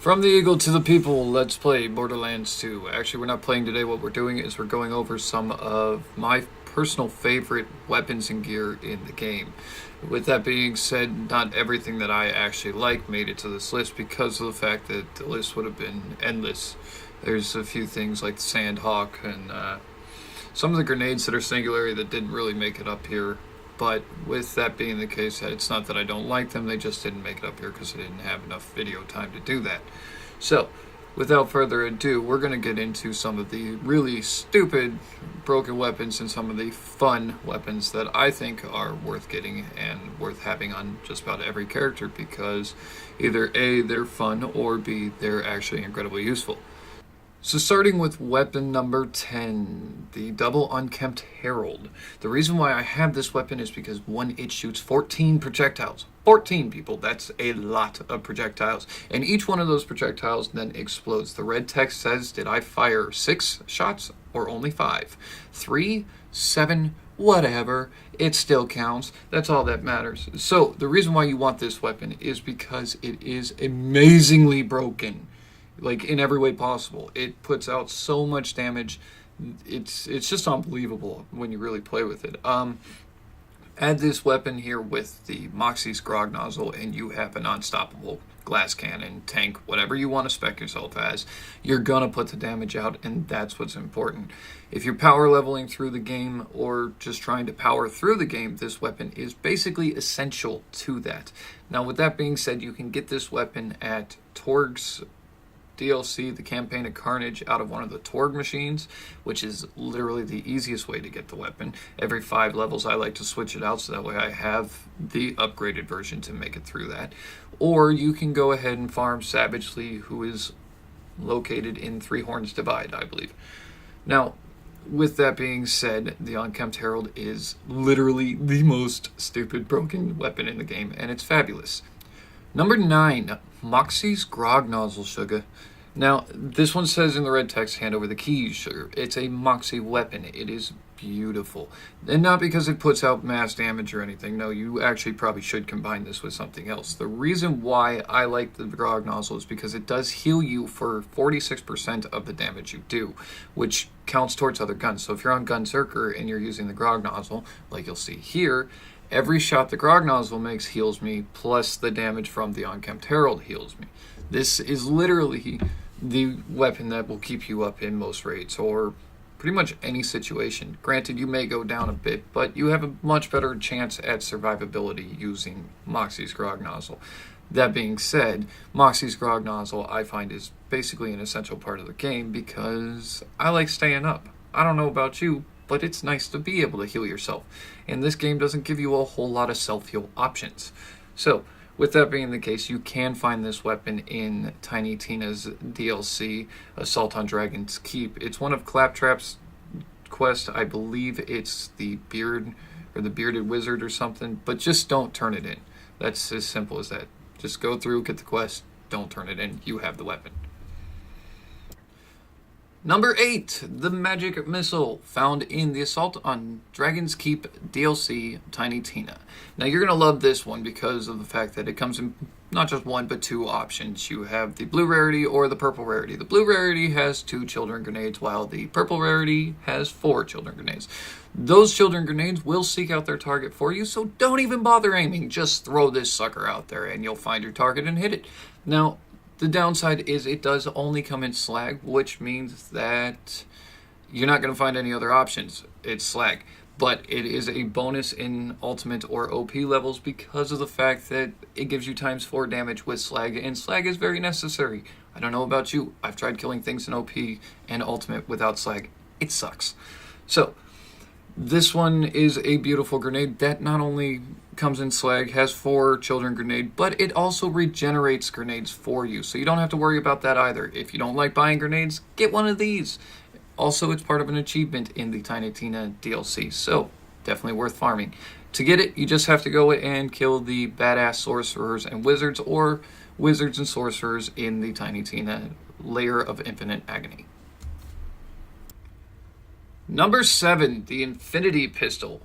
From the Eagle to the People, let's play Borderlands 2. Actually, we're not playing today. What we're doing is we're going over some of my personal favorite weapons and gear in the game. With that being said, not everything that I actually like made it to this list because of the fact that the list would have been endless. There's a few things like the Sandhawk and some of the grenades that are singularity that didn't really make it up here. But with that being the case, it's not that I don't like them, they just didn't make it up here because I didn't have enough video time to do that. So, without further ado, we're going to get into some of the really stupid broken weapons and some of the fun weapons that I think are worth getting and worth having on just about every character because either A, they're fun, or B, they're actually incredibly useful. So starting with weapon number 10, the double unkempt herald. The reason why I have this weapon is because one, it shoots 14 projectiles. 14 people, that's a lot of projectiles. And each one of those projectiles then explodes. The red text says, did I fire 6 shots or only 5? 3, 7, whatever, it still counts. That's all that matters. So the reason why you want this weapon is because it is amazingly broken. Like in every way possible. It puts out so much damage. It's just unbelievable when you really play with it. Add this weapon here with the Moxie's Grog Nozzle and you have an unstoppable glass cannon, tank, whatever you want to spec yourself as. You're gonna put the damage out, and that's what's important. If you're power leveling through the game or just trying to power through the game, this weapon is basically essential to that. Now with that being said, you can get this weapon at Torg's DLC, the Campaign of Carnage, out of one of the Torg machines, which is literally the easiest way to get the weapon. Every 5 levels I like to switch it out so that way I have the upgraded version to make it through that. Or you can go ahead and farm Savagely, who is located in Three Horns Divide, I believe. Now, with that being said, the Unkempt Herald is literally the most stupid broken weapon in the game, and it's fabulous. Number 9, Moxie's Grog Nozzle, sugar. Now, this one says in the red text, hand over the keys, sugar. It's a Moxie weapon. It is beautiful. And not because it puts out mass damage or anything. No, you actually probably should combine this with something else. The reason why I like the Grog Nozzle is because it does heal you for 46% of the damage you do, which counts towards other guns. So if you're on Gunzerker and you're using the Grog Nozzle, like you'll see here, every shot the Grog Nozzle makes heals me, plus the damage from the Unkempt Herald heals me. This is literally the weapon that will keep you up in most raids, or pretty much any situation. Granted, you may go down a bit, but you have a much better chance at survivability using Moxie's Grog Nozzle. That being said, Moxie's Grog Nozzle I find is basically an essential part of the game because I like staying up. I don't know about you, but it's nice to be able to heal yourself. And this game doesn't give you a whole lot of self-heal options. So, with that being the case, you can find this weapon in Tiny Tina's DLC, Assault on Dragon's Keep. It's one of Claptrap's quests. I believe it's the Beard, or the Bearded Wizard or something, but just don't turn it in. That's as simple as that. Just go through, get the quest, don't turn it in, you have the weapon. Number 8, the Magic Missile, found in the Assault on Dragon's Keep DLC, Tiny Tina. Now you're going to love this one because of the fact that it comes in not just 1 but 2 options. You have the blue rarity or the purple rarity. The blue rarity has 2 children grenades while the purple rarity has 4 children grenades. Those children grenades will seek out their target for you, so don't even bother aiming. Just throw this sucker out there and you'll find your target and hit it. Now, the downside is it does only come in slag, which means that you're not going to find any other options. It's slag. But it is a bonus in ultimate or OP levels because of the fact that it gives you ×4 damage with slag, and slag is very necessary. I don't know about you. I've tried killing things in OP and ultimate without slag. It sucks. So, this one is a beautiful grenade that not only comes in slag, has 4 children grenade, but it also regenerates grenades for you, so you don't have to worry about that either. If you don't like buying grenades, get one of these. Also, it's part of an achievement in the Tiny Tina DLC, so definitely worth farming. To get it, you just have to go and kill the badass sorcerers and wizards, or wizards and sorcerers in the Tiny Tina Layer of Infinite Agony. Number 7, the Infinity Pistol.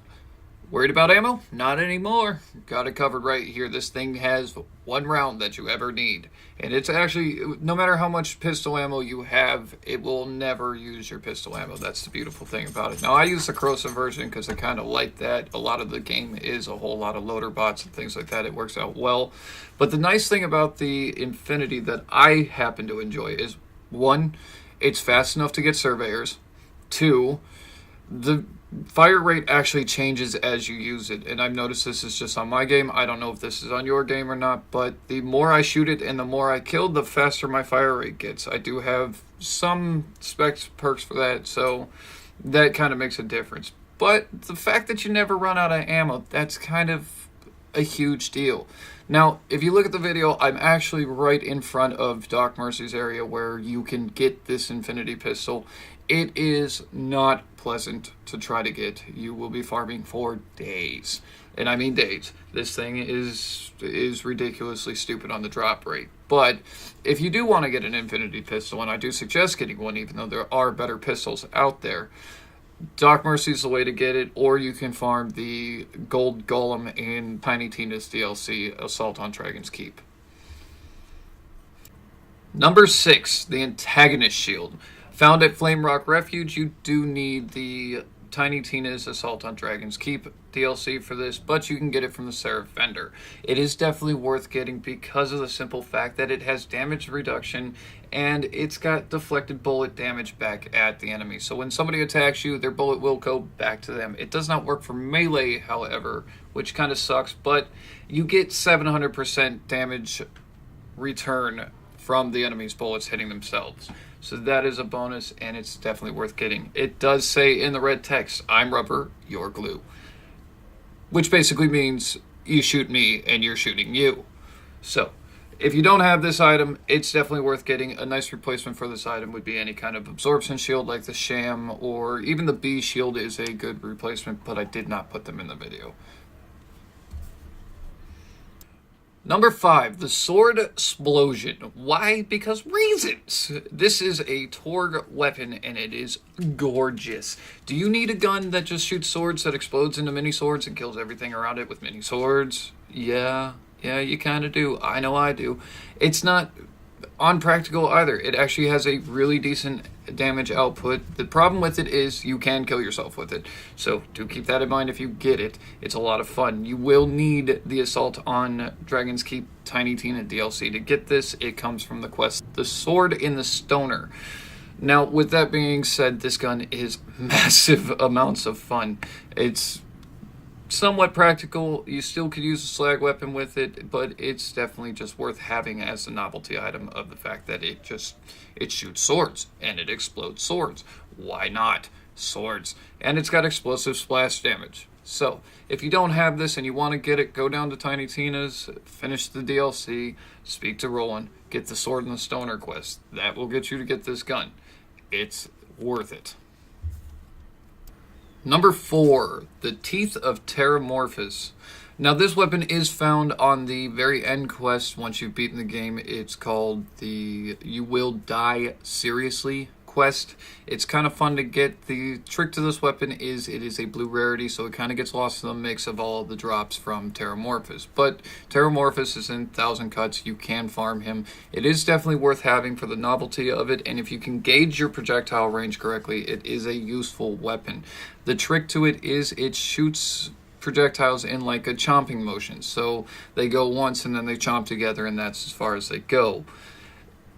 Worried about ammo? Not anymore. Got it covered right here. This thing has one round that you ever need. And it's actually, no matter how much pistol ammo you have, it will never use your pistol ammo. That's the beautiful thing about it. Now, I use the corrosive version because I kind of like that. A lot of the game is a whole lot of loader bots and things like that. It works out well. But the nice thing about the Infinity that I happen to enjoy is, one, it's fast enough to get surveyors. Two, the fire rate actually changes as you use it, and I've noticed this is just on my game. I don't know if this is on your game or not, but the more I shoot it and the more I kill, the faster my fire rate gets. I do have some specs perks for that, so that kind of makes a difference. But the fact that you never run out of ammo, that's kind of a huge deal. Now, if you look at the video, I'm actually right in front of Doc Mercy's area where you can get this Infinity pistol. It is not pleasant to try to get. You will be farming for days. And I mean days. This thing is ridiculously stupid on the drop rate. But if you do want to get an Infinity pistol, and I do suggest getting one even though there are better pistols out there, Doc Mercy's the way to get it, or you can farm the Gold Golem in Tiny Tina's DLC, Assault on Dragon's Keep. Number 6, the Antagonist Shield. Found at Flame Rock Refuge, you do need the Tiny Tina's Assault on Dragon's Keep DLC for this, but you can get it from the Seraph vendor. It is definitely worth getting because of the simple fact that it has damage reduction and it's got deflected bullet damage back at the enemy. So when somebody attacks you, their bullet will go back to them. It does not work for melee, however, which kind of sucks, but you get 700% damage return from the enemy's bullets hitting themselves. So that is a bonus, and it's definitely worth getting. It does say in the red text, I'm rubber, you're glue. Which basically means you shoot me and you're shooting you. So, if you don't have this item, it's definitely worth getting. A nice replacement for this item would be any kind of absorption shield like the Sham, or even the Bee shield is a good replacement, but I did not put them in the video. Number 5, the Sword Explosion. Why? Because reasons. This is a Torg weapon, and it is gorgeous. Do you need a gun that just shoots swords that explodes into mini swords and kills everything around it with mini swords? Yeah, you kind of do. I know I do. It's not unpractical either. It actually has a really decent damage output. The problem with it is you can kill yourself with it. So do keep that in mind if you get it. It's a lot of fun. You will need the Assault on Dragon's Keep Tiny Tina DLC to get this. It comes from the quest The Sword in the Stoner. Now, with that being said, this gun is massive amounts of fun. It's somewhat practical. You still could use a slag weapon with it, but it's definitely just worth having as a novelty item of the fact that it shoots swords and it explodes swords. Why not? Swords. And it's got explosive splash damage. So, if you don't have this and you want to get it, go down to Tiny Tina's, finish the DLC, speak to Roland, get the Sword in the Stoner quest. That will get you to get this gun. It's worth it. Number 4, the Teeth of Terra Morphus. Now, this weapon is found on the very end quest once you've beaten the game. It's called the You Will Die Seriously quest. It's kind of fun to get. The trick to this weapon is it is a blue rarity, so it kind of gets lost in the mix of all of the drops from Terra Morphus. But Terra Morphus is in 1,000 cuts. You can farm him. It is definitely worth having for the novelty of it, and if you can gauge your projectile range correctly, it is a useful weapon. The trick to it is it shoots projectiles in like a chomping motion. So they go once and then they chomp together, and that's as far as they go.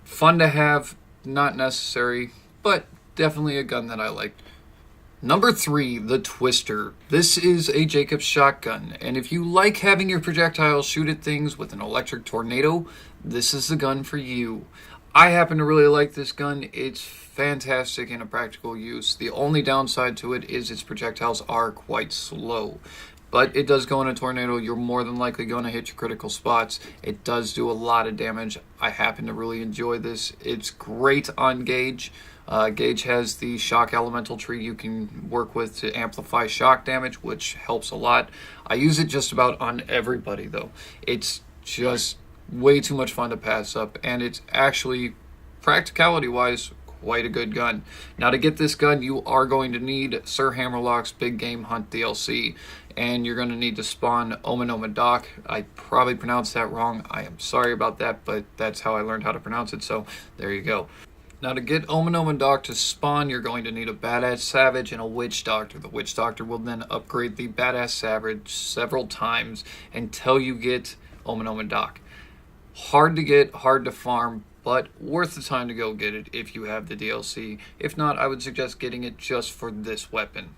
Fun to have, not necessary, but definitely a gun that I liked. Number 3, the Twister. This is a Jacobs shotgun, and if you like having your projectiles shoot at things with an electric tornado, this is the gun for you. I happen to really like this gun. It's fantastic in a practical use. The only downside to it is its projectiles are quite slow. But it does go in a tornado. You're more than likely going to hit your critical spots. It does do a lot of damage. I happen to really enjoy this. It's great on Gauge. Gauge has the shock elemental tree you can work with to amplify shock damage, which helps a lot. I use it just about on everybody, though. It's just way too much fun to pass up, and it's actually, practicality-wise, quite a good gun. Now, to get this gun, you are going to need Sir Hammerlock's Big Game Hunt DLC. and you're going to need to spawn Oman Doc. I probably pronounced that wrong. I am sorry about that, but that's how I learned how to pronounce it, so there you go. Now, to get Oman Doc to spawn, you're going to need a Badass Savage and a Witch Doctor. The Witch Doctor will then upgrade the Badass Savage several times until you get Oman Doc. Hard to get, hard to farm, but worth the time to go get it if you have the DLC. If not, I would suggest getting it just for this weapon.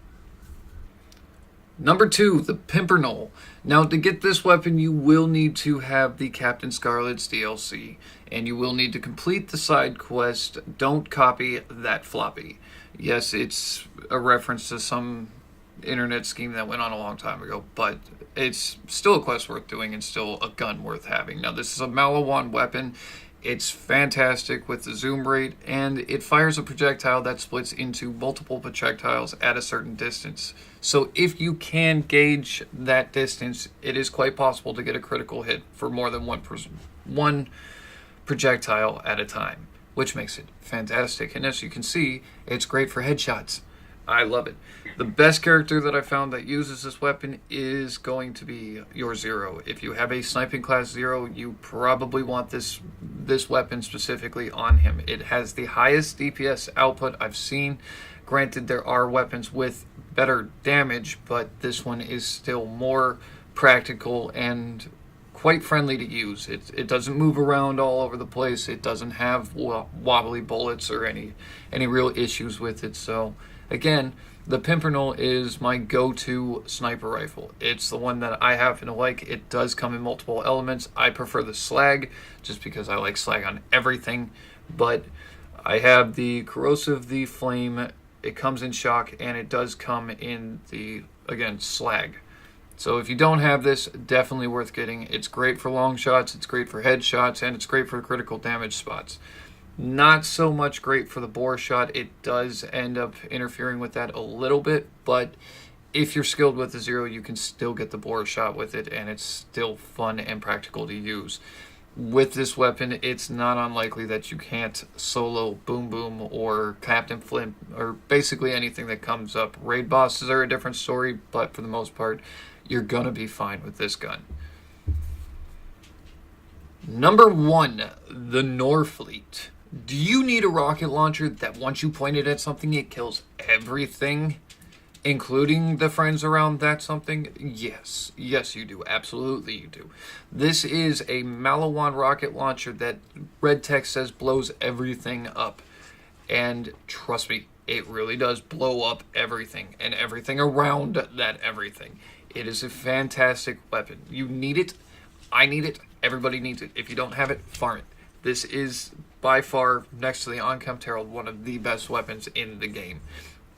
Number 2, the Pimpernel. Now, to get this weapon, you will need to have the Captain Scarlet's DLC, and you will need to complete the side quest, Don't Copy That Floppy. Yes, it's a reference to some internet scheme that went on a long time ago, but it's still a quest worth doing and still a gun worth having. Now, this is a Malawan weapon. It's fantastic with the zoom rate, and it fires a projectile that splits into multiple projectiles at a certain distance. So if you can gauge that distance, it is quite possible to get a critical hit for more than one projectile at a time, which makes it fantastic. And as you can see, it's great for headshots. I love it. The best character that I found that uses this weapon is going to be your Zero. If you have a sniping class Zero, you probably want this weapon specifically on him. It has the highest DPS output I've seen. Granted, there are weapons with better damage, but this one is still more practical and quite friendly to use. It doesn't move around all over the place. It doesn't have wobbly bullets or any real issues with it. So again, the Pimpernel is my go-to sniper rifle. It's the one that I happen to like. It does come in multiple elements. I prefer the slag just because I like slag on everything. But I have the corrosive, the flame. It comes in shock, and it does come in the, again, slag. So if you don't have this, definitely worth getting. It's great for long shots, it's great for headshots, and it's great for critical damage spots. Not so much great for the bore shot. It does end up interfering with that a little bit, but if you're skilled with the Zero, you can still get the bore shot with it, and it's still fun and practical to use. With this weapon, it's not unlikely that you can't solo Boom Boom or Captain Flint or basically anything that comes up. Raid bosses are a different story, but for the most part, you're gonna be fine with this gun. Number 1, the Norfleet. Do you need a rocket launcher that once you point it at something, it kills everything, including the friends around that something? Yes. Yes, you do. Absolutely, you do. This is a Malawan rocket launcher that red text says blows everything up. And trust me, it really does blow up everything and everything around that everything. It is a fantastic weapon. You need it. I need it. Everybody needs it. If you don't have it, farm it. This is by far, next to the Oncompt Herald, one of the best weapons in the game.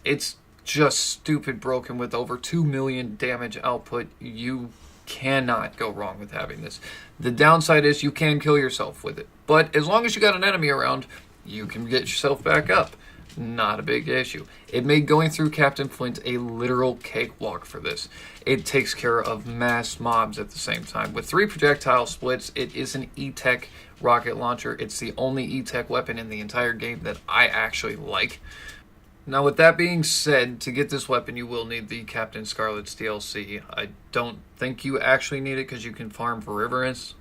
It's just stupid broken with over 2 million damage output. You cannot go wrong with having this. The downside is you can kill yourself with it. But as long as you got an enemy around, you can get yourself back up. Not a big issue. It made going through Captain Flint a literal cakewalk for this. It takes care of mass mobs at the same time. With 3 projectile splits, it is an E-Tech rocket launcher. It's the only E-Tech weapon in the entire game that I actually like. Now, with that being said, to get this weapon, you will need the Captain Scarlet's DLC. I don't think you actually need it because you can farm for Riverence,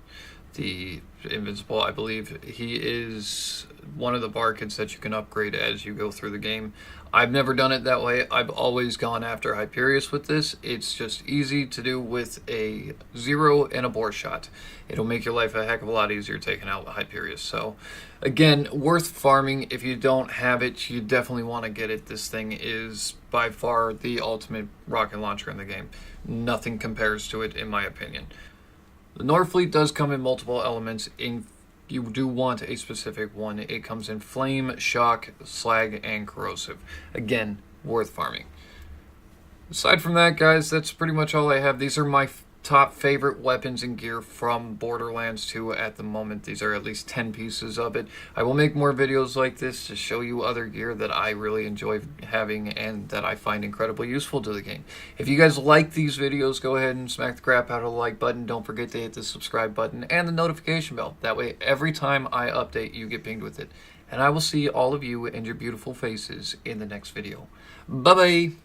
the Invincible, I believe. He is one of the Barkets that you can upgrade as you go through the game. I've never done it that way. I've always gone after Hyperius with this. It's just easy to do with a Zero and a bore shot. It'll make your life a heck of a lot easier taking out Hyperius. So, again, worth farming. If you don't have it, you definitely want to get it. This thing is by far the ultimate rocket launcher in the game. Nothing compares to it, in my opinion. The Norfleet does come in multiple elements. You do want a specific one. It comes in flame, shock, slag, and corrosive. Again, worth farming. Aside from that, guys, that's pretty much all I have. These are my top favorite weapons and gear from Borderlands 2 at the moment. These are at least 10 pieces of it. I will make more videos like this to show you other gear that I really enjoy having and that I find incredibly useful to the game. If you guys like these videos, go ahead and smack the crap out of the like button. Don't forget to hit the subscribe button and the notification bell. That way, every time I update, you get pinged with it. And I will see all of you and your beautiful faces in the next video. Bye-bye!